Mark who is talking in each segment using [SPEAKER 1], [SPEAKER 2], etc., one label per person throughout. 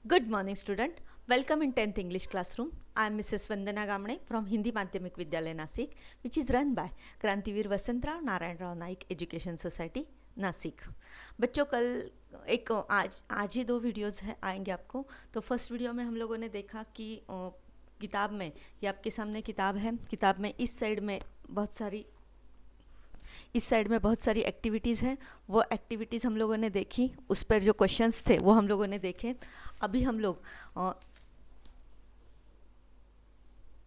[SPEAKER 1] Good morning, student. Welcome in 10th English classroom. I am Mrs. Vandana Gamne from Hindi Madhyamik Vidyalaya Nasik, which is run by Krantiveer Vasantrao Narayan Rao Naik education society Nashik. बच्चों कल एक आज ही 2 videos है आएंगे आपको। तो first video में हम लोगों ने देखा कि किताब में, ये आपके सामने किताब है, किताब में इस साइड में बहुत सारी एक्टिविटीज़ हैं। वो एक्टिविटीज़ हम लोगों ने देखी, उस पर जो क्वेश्चंस थे वो हम लोगों ने देखे। अभी हम लोग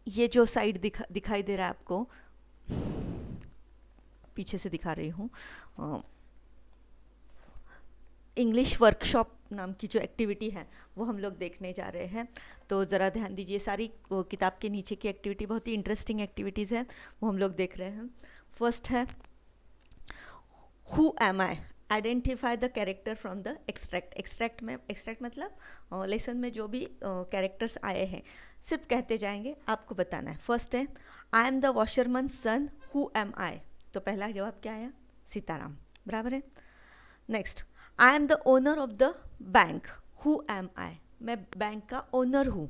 [SPEAKER 1] ये जो साइड दिखाई दे रहा है आपको, पीछे से दिखा रही हूँ, इंग्लिश वर्कशॉप नाम की जो एक्टिविटी है वो हम लोग देखने जा रहे हैं। तो ज़रा ध्यान दीजिए, सारी किताब के नीचे की एक्टिविटी बहुत ही इंटरेस्टिंग एक्टिविटीज़ है, वो हम लोग देख रहे हैं। फर्स्ट है Who am I? Identify the character from the extract. Extract मतलब लेसन में जो भी कैरेक्टर्स आए हैं सिर्फ कहते जाएंगे, आपको बताना है। फर्स्ट है I am the washerman son, who am I. तो पहला जवाब क्या आया? सीताराम, बराबर है। Next, I am the owner of the bank, who am I. मैं बैंक का ओनर हूँ।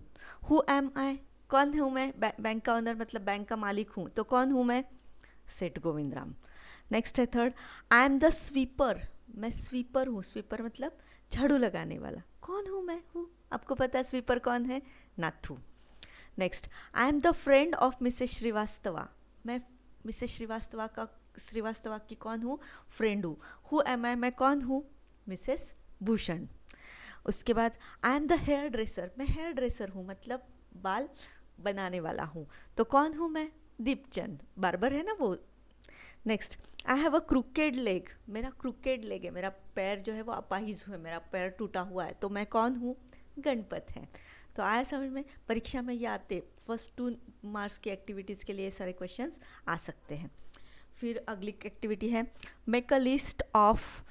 [SPEAKER 1] हु एम आई, कौन हूँ मैं? बैंक का ओनर मतलब बैंक का मालिक हूँ, तो कौन हूँ मैं? सेठ गोविंद राम। नेक्स्ट है third, I am the sweeper. मैं स्वीपर हूँ। स्वीपर मतलब झाड़ू लगाने वाला। कौन हूँ मैं? हूँ, आपको पता है स्वीपर कौन है? Nathu. Next, I am the friend of Mrs Srivastava. मैं मिसेस श्रीवास्तवा की कौन हूँ? फ्रेंड हूँ। हु एम आई, मैं कौन हूँ? मिसेस भूषण। उसके बाद I am the hairdresser. मैं हेयर ड्रेसर हूँ मतलब बाल बनाने वाला हूँ, तो कौन हूँ मैं? दीपचंद, बार्बर है ना वो। Next, I have a crooked leg. मेरा क्रूकेड लेग है, मेरा पैर जो है वो अपाहिज है, मेरा पैर टूटा हुआ है, तो मैं कौन हूँ? गणपत है। तो आया समझ में? परीक्षा में ये आते, फर्स्ट 2 मार्क्स की एक्टिविटीज़ के लिए सारे क्वेश्चंस आ सकते हैं। फिर अगली एक्टिविटी है make a list of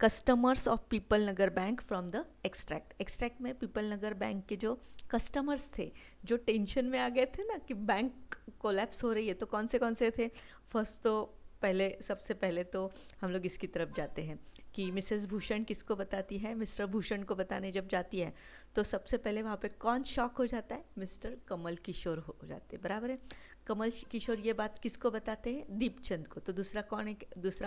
[SPEAKER 1] customers of people Nagar bank from the extract. Extract में पीपल नगर बैंक के जो कस्टमर्स थे, जो टेंशन में आ गए थे ना कि बैंक कोलैप्स हो रही है, तो कौन से थे? फर्स्ट तो सबसे पहले तो हम लोग इसकी तरफ जाते हैं कि मिसेस भूषण किसको बताती है? मिस्टर भूषण को बताने जब जाती है तो सबसे पहले वहाँ पे कौन शॉक हो जाता है? मिस्टर कमल किशोर हो जाते हैं, बराबर है। कमल किशोर ये बात किसको बताते हैं? दीपचंद को। तो दूसरा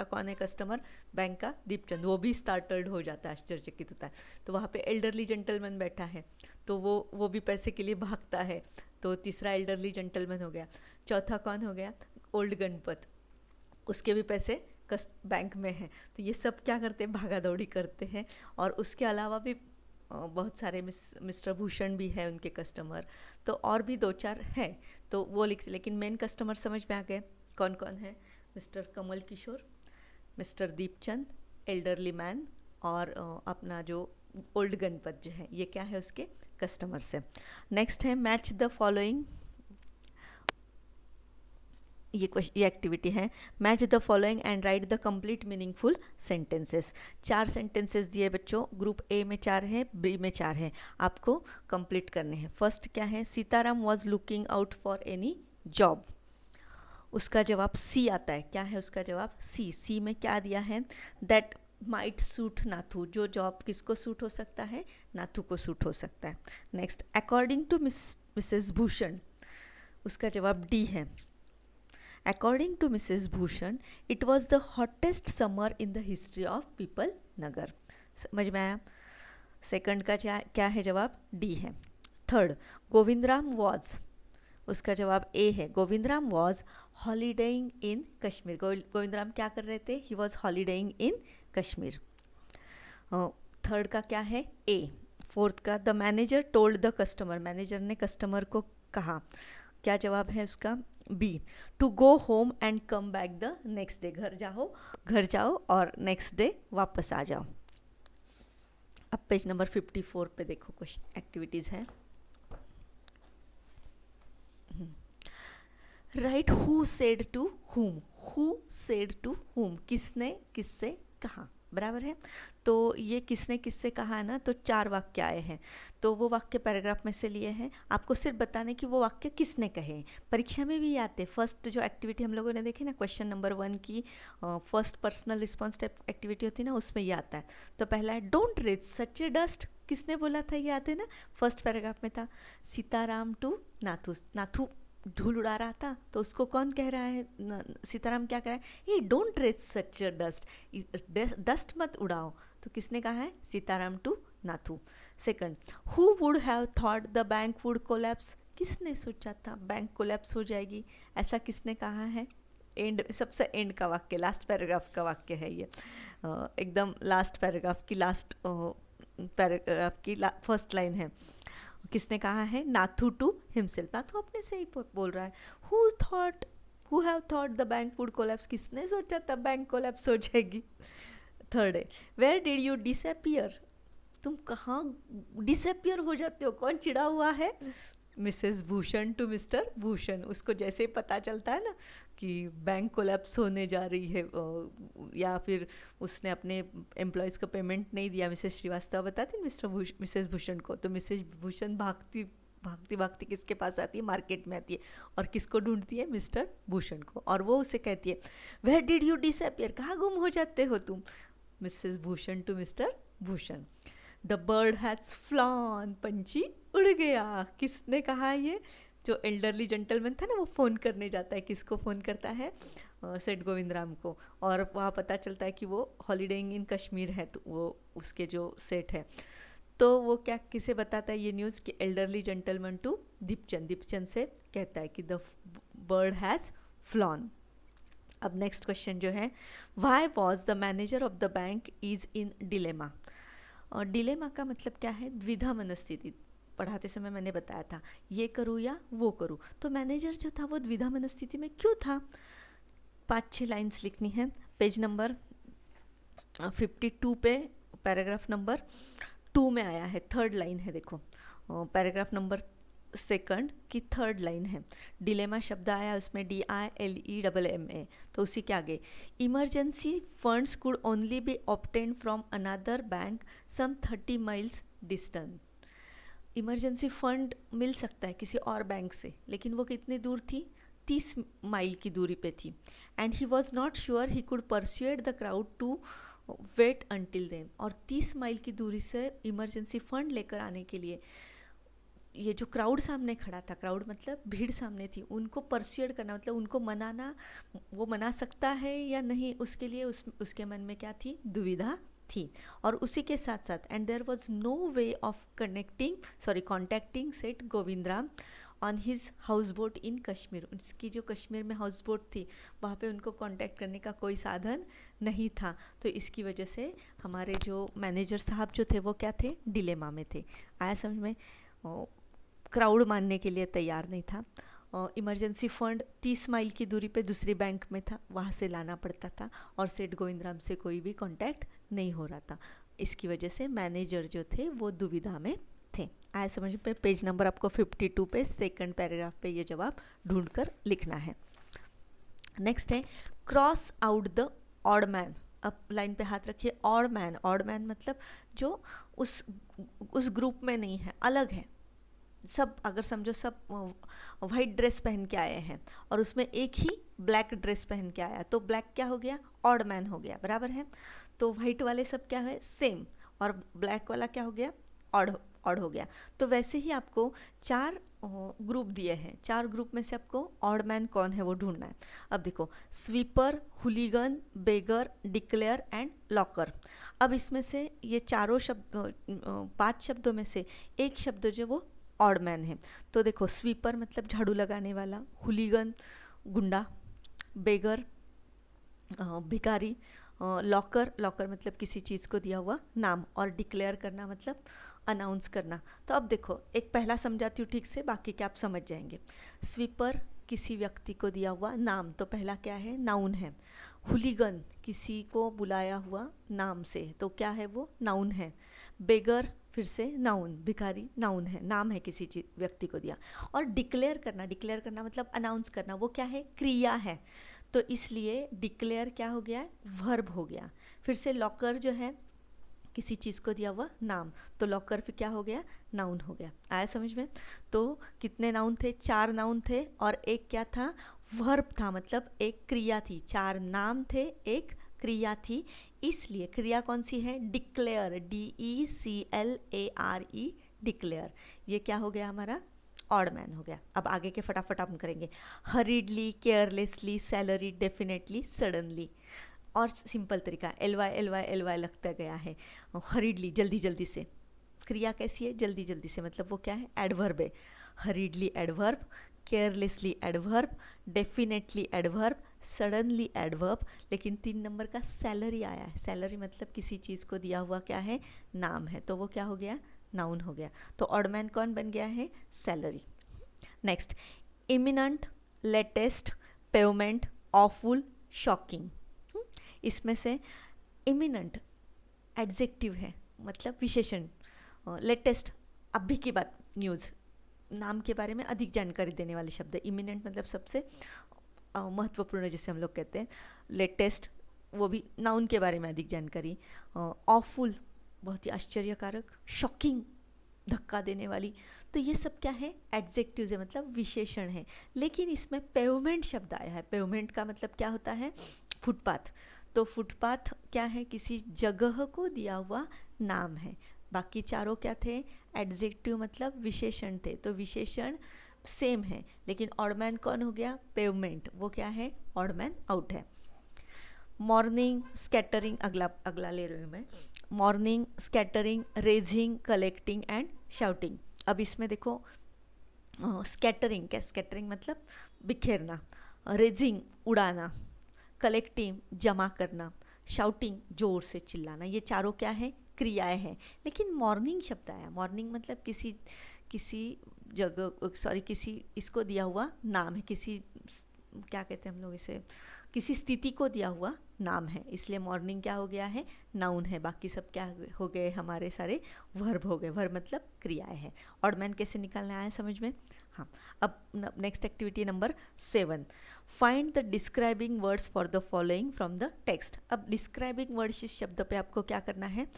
[SPEAKER 1] कौन है कस्टमर बैंक का? दीपचंद। वो भी स्टार्टर्ड हो जाता है, आश्चर्यचकित होता है। तो वहाँ पे एल्डरली जेंटलमैन बैठा है, तो वो भी पैसे के लिए भागता है, तो तीसरा एल्डरली जेंटलमैन हो गया। चौथा कौन हो गया? ओल्ड गणपत, उसके भी पैसे बैंक में हैं। तो ये सब क्या करते हैं? भागा दौड़ी करते हैं। और उसके अलावा भी बहुत सारे मिस्टर भूषण भी है उनके कस्टमर, तो और भी 2-4 हैं, तो वो लेकिन मेन कस्टमर समझ में आ गए कौन कौन है? Mister Kamal Kishore, mister Deepchand, elderly man, और अपना जो ओल्ड गणपत जो है, ये क्या है? उसके कस्टमर्स है। नेक्स्ट है मैच द फॉलोइंग। ये एक्टिविटी है match the following and right the complete meaningful sentences. 4 sentences दिए बच्चों, ग्रुप ए में 4 है, बी में 4 है, आपको कंप्लीट करने हैं। फर्स्ट क्या है? Sitaram was looking out for any job. उसका जवाब सी आता है। क्या है उसका जवाब? सी में क्या दिया है? That might suit Nathu. जो जॉब किसको सूट हो सकता है? नाथू को सूट हो सकता है। Next, according to Mrs Bhushan, उसका जवाब डी है। According to Mrs. Bhushan, it was the hottest summer in the history of People Nagar. समझ में आया? सेकंड का क्या है जवाब? डी है। थर्ड, गोविंदराम वॉज, उसका जवाब ए है। Govindram was holidaying in Kashmir. Govindram क्या कर रहे थे? He was holidaying in Kashmir. Third का क्या है? ए। फोर्थ का, the manager told the customer, manager ने कस्टमर को कहा। क्या जवाब है उसका? B, to go home and come back the next day. घर जाओ और नेक्स्ट डे वापस आ जाओ। अब पेज नंबर 54 पे देखो, क्वेश्चन एक्टिविटीज है। Right who said to whom. Who said to whom, किसने किससे कहा, बराबर है। तो ये किसने किससे कहा है ना, तो 4 वाक्य आए हैं, तो वो वाक्य पैराग्राफ में से लिए हैं। आपको सिर्फ बताने कि वो वाक्य किसने कहे। परीक्षा में भी आते। फर्स्ट जो एक्टिविटी हम लोगों ने देखी ना, क्वेश्चन नंबर 1 की first personal response type activity होती है ना, उसमें ये आता है। तो पहला है don't reach such A dust, किसने बोला था, याद है ना, फर्स्ट पैराग्राफ में था, सीताराम टू नाथू, नाथू धूल उड़ा रहा था, तो उसको कौन कह रहा है, सीताराम क्या कह रहा है, hey don't raise such dust, dust मत उड़ाओ, तो किसने कहा है, Sitaram to Nathu. Second, who would have thought the bank would collapse, किसने सोचा था बैंक कोलैप्स हो जाएगी, ऐसा किसने कहा है, एंड, सबसे एंड का वाक्य, लास्ट पैराग्राफ का वाक्य है ये, एकदम लास्ट पैराग्राफ की लास्ट पैराग्राफ की फर्स्ट लाइन है, किसने कहा है, नाथू टू हिमसेल्फ, नाथू अपने से ही बोल रहा है, who have thought the bank would collapse, किसने सोचा था बैंक कोलैप्स हो जाएगी। थर्ड है, वेयर डिड यू डिसअपियर, तुम कहाँ डिसअपियर हो जाते हो, कौन चिढ़ा हुआ है, Mrs Bhushan to Mr Bhushan, उसको जैसे ही पता चलता है ना कि बैंक कोलैप्स होने जा रही है, या फिर उसने अपने एम्प्लॉयज़ को पेमेंट नहीं दिया, मिसेस श्रीवास्तव बताती मिसेस भूषण को, तो मिसेस भूषण भागती भागती किसके पास आती है, मार्केट में आती है, और किसको ढूंढती है, मिस्टर भूषण को, और वो उसे कहती है, वेयर डिड यू डिसअपियर, कहाँ गुम हो जाते हो तुम, Mrs Bhushan to Mr Bhushan. The bird has flown, पंछी उड़ गया, किसने कहा ये, जो एल्डरली जेंटलमैन था ना, वो फ़ोन करने जाता है, किसको फ़ोन करता है, सेठ गोविंद राम को, और वहाँ पता चलता है कि वो हॉलीडेइंग इन कश्मीर है, तो वो उसके जो सेठ है, तो वो क्या किसे बताता है ये न्यूज़, कि elderly gentleman to Deepchand, Deepchand से कहता है कि द बर्ड हैज़ फ्लॉन। अब नेक्स्ट क्वेश्चन जो है, why was the manager of the bank is in dilemma, और डिलेमा का मतलब क्या है, द्विधा मनस्थिति, पढ़ाते समय मैंने बताया था, ये करूँ या वो करूँ, तो मैनेजर जो था वो द्विधा मनस्थिति में क्यों था, 5-6 लाइन्स लिखनी है, पेज नंबर 52 पे पैराग्राफ नंबर 2 में आया है, थर्ड लाइन है, देखो पैराग्राफ नंबर सेकंड की थर्ड लाइन है, डिलेमा शब्द आया उसमें DILEMMA, तो उसी के आगे, emergency funds could only be obtain from another bank some 30 miles distance, emergency fund मिल सकता है किसी और बैंक से, लेकिन वो कितनी दूर थी, 30 माइल की दूरी पे थी, and he was not sure he could persuade the crowd to wait until then, और 30 माइल की दूरी से इमरजेंसी फंड लेकर आने के लिए ये जो क्राउड सामने खड़ा था, क्राउड मतलब भीड़ सामने थी, उनको परस्यूएड करना मतलब उनको मनाना, वो मना सकता है या नहीं, उसके लिए उसके मन में क्या थी, दुविधा थी, और उसी के साथ साथ, and there was no way of contacting Seth Govind Ram on his houseboat in Kashmir, उसकी जो कश्मीर में हाउस बोट थी वहाँ पे उनको कांटेक्ट करने का कोई साधन नहीं था, तो इसकी वजह से हमारे जो मैनेजर साहब जो थे वो क्या थे, डिलेमा में थे। आया समझ में, क्राउड मानने के लिए तैयार नहीं था, इमरजेंसी फंड 30 माइल की दूरी पे दूसरी बैंक में था, वहाँ से लाना पड़ता था, और सेठ गोविंद राम से कोई भी कांटेक्ट नहीं हो रहा था, इसकी वजह से मैनेजर जो थे वो दुविधा में थे। आया समझ पे, पेज नंबर आपको 52 पे सेकंड पैराग्राफ पे ये जवाब ढूंढकर लिखना है। नेक्स्ट है, cross out the odd man, अब लाइन पे हाथ रखिए, ऑड मैन मतलब जो उस ग्रुप में नहीं है, अलग है, सब अगर समझो सब वाइट ड्रेस पहन के आए हैं और उसमें एक ही ब्लैक ड्रेस पहन के आया, तो ब्लैक क्या हो गया, ऑड मैन हो गया, बराबर है, तो वाइट वाले सब क्या है, सेम, और ब्लैक वाला क्या हो गया, ऑड हो गया। तो वैसे ही आपको 4 ग्रुप दिए हैं, 4 ग्रुप में से आपको ऑड मैन कौन है वो ढूंढना है। अब देखो, sweeper, hooligan, beggar, declare and locker. अब इसमें से ये चारों शब्द 5 शब्दों में से एक शब्द जो वो ऑड मैन है, तो देखो स्वीपर मतलब झाड़ू लगाने वाला, हुलीगन गुंडा, बेगर भिखारी, लॉकर मतलब किसी चीज़ को दिया हुआ नाम, और डिक्लेयर करना मतलब अनाउंस करना। तो अब देखो, एक पहला समझाती हूँ ठीक से, बाकी क्या आप समझ जाएंगे। स्वीपर किसी व्यक्ति को दिया हुआ नाम, तो पहला क्या है, नाउन है। हुलीगन किसी को बुलाया हुआ नाम से, तो क्या है वो, नाउन है। बेगर फिर से नाउन, भिखारी नाउन है, नाम है किसी चीज व्यक्ति को दिया। और डिक्लेयर करना मतलब अनाउंस करना, वो क्या है, क्रिया है, तो इसलिए डिक्लेयर क्या हो गया, वर्ब हो गया। फिर से लॉकर जो है किसी चीज़ को दिया हुआ नाम, तो लॉकर फिर क्या हो गया, नाउन हो गया। आया समझ में। तो कितने नाउन थे, 4 नाउन थे और एक क्या था, वर्ब था, मतलब एक क्रिया थी। 4 नाम थे, एक क्रिया थी, इसलिए क्रिया कौन सी है? Declare, DECLARE, declare. ये क्या हो गया हमारा? ऑड मैन हो गया। अब आगे के फटाफट हम करेंगे। हरीडली, केयरलेसली, सैलरी, डेफिनेटली, सडनली। और सिंपल तरीका, LY लगता गया है। हरीडली, जल्दी जल्दी से। क्रिया कैसी है? जल्दी जल्दी से, मतलब वो क्या है? एडवर्ब है। हरीडली adverb, carelessly adverb, definitely adverb, suddenly adverb. लेकिन 3 नंबर का सैलरी आया है। सैलरी मतलब किसी चीज़ को दिया हुआ क्या है? नाम है, तो वो क्या हो गया? नाउन हो गया। तो ऑडमैन कौन बन गया है? Salary. Next, eminent, latest, pavement, awful, shocking. इसमें से इमिनेंट एडजेक्टिव है, मतलब विशेषण। लेटेस्ट, अभी की बात, न्यूज़, नाम के बारे में अधिक जानकारी देने वाले शब्द है। इमिनेंट मतलब सबसे महत्वपूर्ण, जिसे हम लोग कहते हैं। लेटेस्ट, वो भी नाउन के बारे में अधिक जानकारी। ऑफुल, बहुत ही आश्चर्यकारक। शॉकिंग, धक्का देने वाली। तो ये सब क्या है? एडजेक्टिव्स है, मतलब विशेषण है। लेकिन इसमें पेवमेंट शब्द आया है। पेवमेंट का मतलब क्या होता है? फुटपाथ। तो फुटपाथ क्या है? किसी जगह को दिया हुआ नाम है। बाकी चारों क्या थे? एडजेक्टिव मतलब विशेषण थे। तो विशेषण सेम है, लेकिन ऑडमैन कौन हो गया? पेवमेंट। वो क्या है? ऑडमैन आउट है। मॉर्निंग, स्कैटरिंग, अगला ले रही हूँ मैं। Morning, scattering, raising, collecting and shouting. अब इसमें देखो, स्कैटरिंग क्या? स्कैटरिंग मतलब बिखेरना। रेजिंग, उड़ाना। कलेक्टिंग, जमा करना। शाउटिंग, जोर से चिल्लाना। ये चारों क्या है? क्रियाएं हैं। लेकिन मॉर्निंग शब्द आया। मॉर्निंग मतलब किसी जगह, सॉरी, किसी इसको दिया हुआ नाम है। किसी, क्या कहते हैं हम लोग इसे, किसी स्थिति को दिया हुआ नाम है, इसलिए मॉर्निंग क्या हो गया है? नाउन है। बाकी सब क्या हो गए? हमारे सारे वर्ब हो गए। वर्ब मतलब क्रियाएं हैं। ऑडमैन कैसे निकालना आया समझ में? हाँ। अब next activity number 7, find the describing words for the following from the text. अब डिस्क्राइबिंग वर्ड्स इस शब्द पे आपको क्या करना है?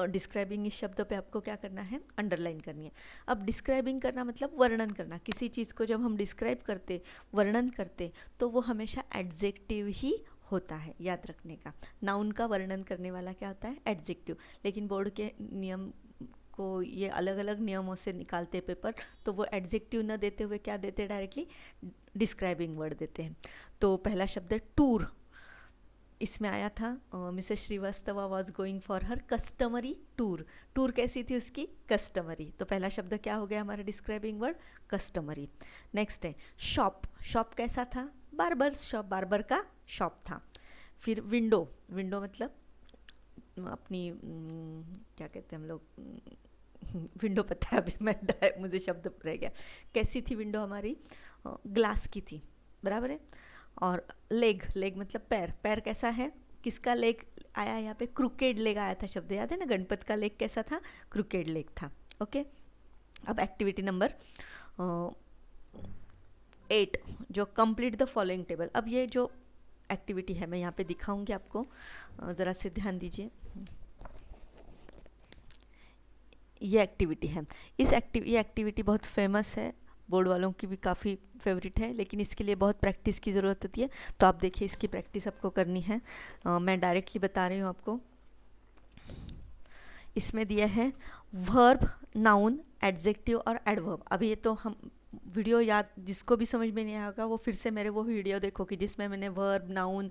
[SPEAKER 1] डिस्क्राइबिंग इस शब्द पे आपको क्या करना है? अंडरलाइन करनी है। अब डिस्क्राइबिंग करना मतलब वर्णन करना। किसी चीज़ को जब हम डिस्क्राइब करते, वर्णन करते, तो वो हमेशा एडजेक्टिव ही होता है, याद रखने का। नाउन का वर्णन करने वाला क्या होता है? एडजेक्टिव। लेकिन बोर्ड के नियम को ये अलग अलग नियमों से निकालते पेपर, तो वो एडजेक्टिव न देते हुए क्या देते? डायरेक्टली डिस्क्राइबिंग वर्ड देते हैं। तो पहला शब्द है टूर। इसमें आया था, Mrs Srivastava was going for her customary tour. Tour कैसी थी उसकी? कस्टमरी। तो पहला शब्द क्या हो गया हमारा डिस्क्राइबिंग वर्ड? कस्टमरी। नेक्स्ट है शॉप। शॉप कैसा था? बार्बर शॉप, बार्बर का शॉप था। फिर विंडो। विंडो मतलब अपनी क्या कहते हैं हम लोग, विंडो पता है, अभी मैं मुझे शब्द रह गया। कैसी थी विंडो हमारी? ग्लास की थी, बराबर है। और लेग, लेग मतलब पैर। पैर कैसा है? किसका लेग आया यहाँ पे? क्रूकेड लेग आया था शब्द, याद है ना? गणपत का लेग कैसा था? क्रूकेड लेग था। ओके। अब एक्टिविटी नंबर 8, जो कंप्लीट द फॉलोइंग टेबल। अब ये जो एक्टिविटी है मैं यहाँ पे दिखाऊंगी आपको, ज़रा से ध्यान दीजिए। ये एक्टिविटी है। ये एक्टिविटी बहुत फेमस है, बोर्ड वालों की भी काफ़ी फेवरेट है, लेकिन इसके लिए बहुत प्रैक्टिस की ज़रूरत होती है। तो आप देखिए, इसकी प्रैक्टिस आपको करनी है। मैं डायरेक्टली बता रही हूँ आपको। इसमें दिया है वर्ब, नाउन, एडजेक्टिव और एडवर्ब। अभी ये तो हम वीडियो, याद जिसको भी समझ में नहीं आएगा वो फिर से मेरे वो वीडियो देखो कि जिसमें मैंने वर्ब, नाउन,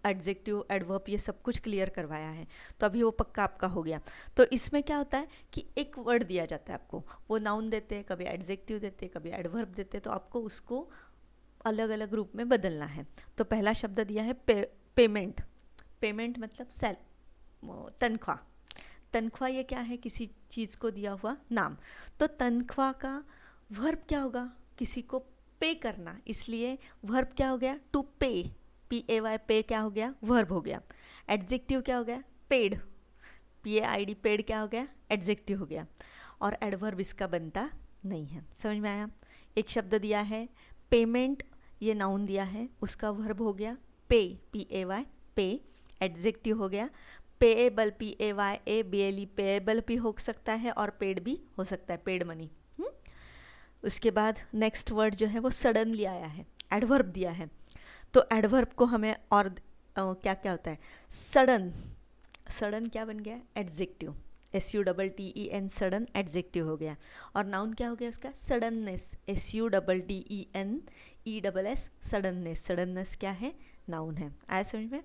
[SPEAKER 1] एडजेक्टिव, एडवर्ब ये सब कुछ क्लियर करवाया है। तो अभी वो पक्का आपका हो गया। तो इसमें क्या होता है कि एक वर्ड दिया जाता है आपको, वो नाउन देते हैं, कभी एडजेक्टिव देते हैं, कभी एडवर्ब देते हैं, तो आपको उसको अलग अलग रूप में बदलना है। तो पहला शब्द दिया है पेमेंट। पेमेंट मतलब तनख्वाह। तनख्वाह ये क्या है? किसी चीज़ को दिया हुआ नाम। तो तनख्वाह का वर्ब क्या होगा? किसी को पे करना, इसलिए वर्ब क्या हो गया? टू पे, PAY, पे क्या हो गया? वर्ब हो गया। एडजेक्टिव क्या हो गया? पेड, PAID, पेड क्या हो गया? एडजेक्टिव हो गया। और एडवर्ब इसका बनता नहीं है। समझ में आया? एक शब्द दिया है पेमेंट, ये नाउन दिया है, उसका वर्ब हो गया पे, PAY, पे। एडजेक्टिव हो गया पेएबल, PAYABLE, पेएबल भी हो सकता है और पेड भी हो सकता है, पेड मनी। उसके बाद नेक्स्ट वर्ड जो है वो सडनली आया है, एडवर्ब दिया है। तो एडवर्ब को हमें और क्या क्या होता है? सडन, सडन क्या बन गया? एडजेक्टिव, SUDDEN, सडन एडजेक्टिव हो गया। और नाउन क्या हो गया उसका? Suddenness, SUDDENESS, suddenness. सडननेस क्या है? नाउन है। आया समझ में?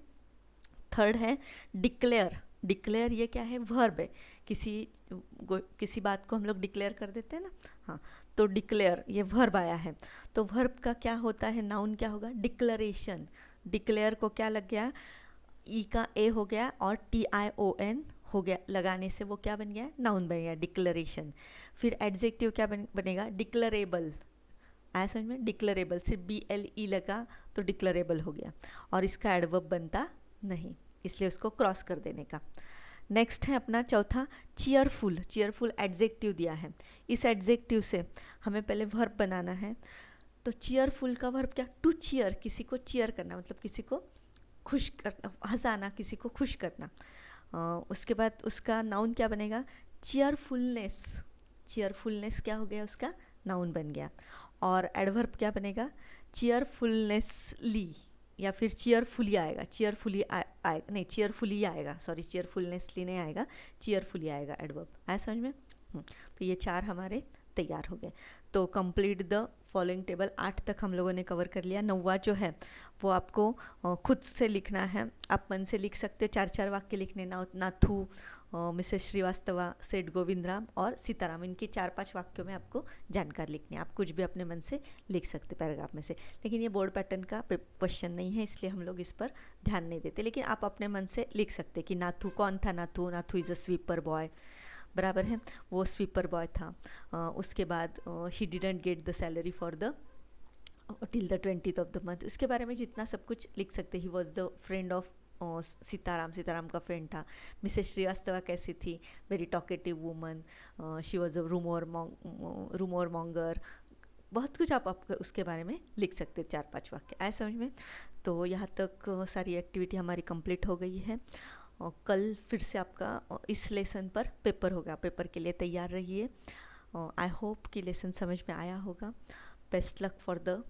[SPEAKER 1] थर्ड है डिक्लेयर। डिक्लेयर ये क्या है? वर्ब है। किसी बात को हम लोग डिक्लेयर कर देते हैं ना, हाँ, तो डिक्लेयर ये वर्ब आया है। तो वर्ब का क्या होता है? नाउन क्या होगा? डिक्लरेशन। डिक्लेयर को क्या लग गया? ई का ए हो गया और TION हो गया, लगाने से वो क्या बन गया? नाउन बन गया, डिक्लरेशन। फिर एडजेक्टिव क्या बनेगा? डिक्लरेबल। आया समझ में? डिक्लरेबल, सिर्फ BLE लगा तो डिक्लरेबल हो गया, और इसका एडवर्ब बनता नहीं, इसलिए उसको क्रॉस कर देने का। नेक्स्ट है अपना चौथा चीयरफुल। चीयरफुल एडजेक्टिव दिया है। इस एडजेक्टिव से हमें पहले वर्ब बनाना है। तो चीयरफुल का वर्ब क्या? टू चीयर, किसी को चीयर करना, मतलब किसी को खुश करना, हंसाना, किसी को खुश करना। उसके बाद उसका नाउन क्या बनेगा? चीयरफुलनेस। चीयरफुलनेस क्या हो गया? उसका नाउन बन गया। और एडवर्ब क्या बनेगा? चीयरफुलनेसली, या फिर चीयरफुली आएगा। चीयरफुली आएगा नहीं, चीयरफुली आएगा, सॉरी, चीयरफुलनेसली नहीं आएगा, चीयरफुली आएगा एडवर्ब। आया समझ में? तो ये 4 हमारे तैयार हो गए। तो कंप्लीट द फॉलोइंग टेबल 8 तक हम लोगों ने कवर कर लिया। 9वां जो है वो आपको खुद से लिखना है। आप मन से लिख सकते, 4-4 वाक्य लिखने। नाथू, मिसेस श्रीवास्तवा, सेठ गोविंद राम और सीताराम, इनके 4-5 वाक्यों में आपको जानकारी लिखनी है। आप कुछ भी अपने मन से लिख सकते पैराग्राफ में से, लेकिन ये बोर्ड पैटर्न का क्वेश्चन नहीं है, इसलिए हम लोग इस पर ध्यान नहीं देते। लेकिन आप अपने मन से लिख सकते कि नाथू कौन था? Nathu, Nathu is a sweeper boy, बराबर है, वो स्वीपर बॉय था। उसके बाद he didn't get the salary for the till the 20th of the month, उसके बारे में जितना सब कुछ लिख सकते। He was the friend of Sitaram, Sitaram का फ्रेंड था। मिसेस श्रीवास्तवा कैसी थी? Very talkative woman, she was a rumour monger, बहुत कुछ आप उसके बारे में लिख सकते 4-5 वाक्य। आए समझ में? तो यहाँ तक सारी एक्टिविटी हमारी कंप्लीट हो गई है। और कल फिर से आपका इस लेसन पर पेपर होगा, पेपर के लिए तैयार रहिए। आई होप कि लेसन समझ में आया होगा। Best luck for the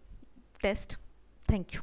[SPEAKER 1] test. Thank you.